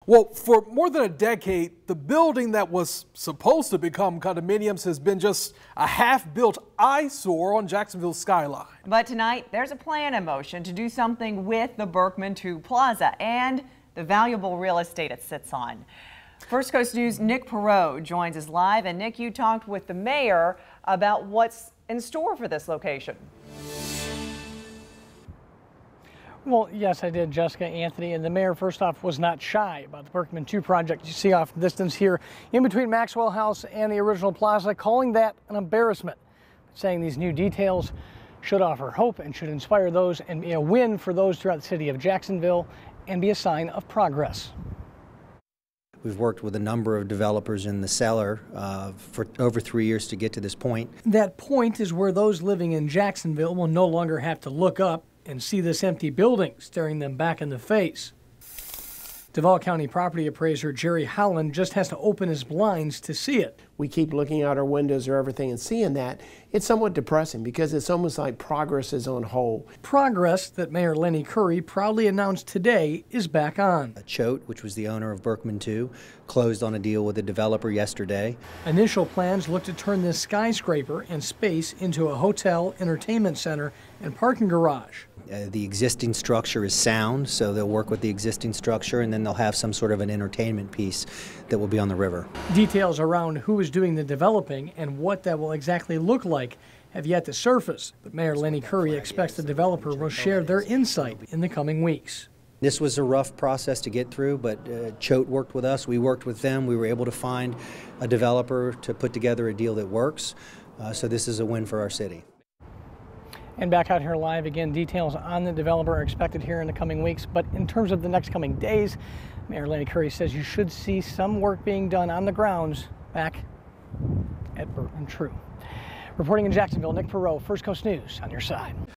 Well, for more than a decade, the building that was supposed to become condominiums has been just a half-built eyesore on Jacksonville's skyline. But tonight, there's a plan in motion to do something with the Berkman Plaza and the valuable real estate it sits on. First Coast News' Nick Perot joins us live. And Nick, you talked with the mayor about what's in store for this location. Well, yes, I did, Jessica, Anthony, and the mayor, first off, was not shy about the Berkman 2 project you see off distance here in between Maxwell House and the original plaza, calling that an embarrassment, saying these new details should offer hope and should inspire those and be a win for those throughout the city of Jacksonville and be a sign of progress. We've worked with a number of developers in the cellar for over 3 years to get to this point. That point is where those living in Jacksonville will no longer have to look up and see this empty building staring them back in the face. Duval County property appraiser Jerry Holland just has to open his blinds to see it. We keep looking out our windows or everything and seeing that. It's somewhat depressing because it's almost like progress is on hold. Progress that Mayor Lenny Curry proudly announced today is back on. Choate, which was the owner of Berkman 2, closed on a deal with a developer yesterday. Initial plans look to turn this skyscraper and space into a hotel, entertainment center, and parking garage. The existing structure is sound, so they'll work with the existing structure, and then they'll have some sort of an entertainment piece that will be on the river. Details around who is doing the developing and what that will exactly look like have yet to surface, but Mayor Lenny Curry expects the developer will share their insight in the coming weeks. This was a rough process to get through, but Choate worked with us, we worked with them, we were able to find a developer to put together a deal that works, so this is a win for our city. And back out here live again, details on the developer are expected here in the coming weeks. But in terms of the next coming days, Mayor Lenny Curry says you should see some work being done on the grounds back at Berkman 2. Reporting in Jacksonville, Nick Perot, First Coast News on your side.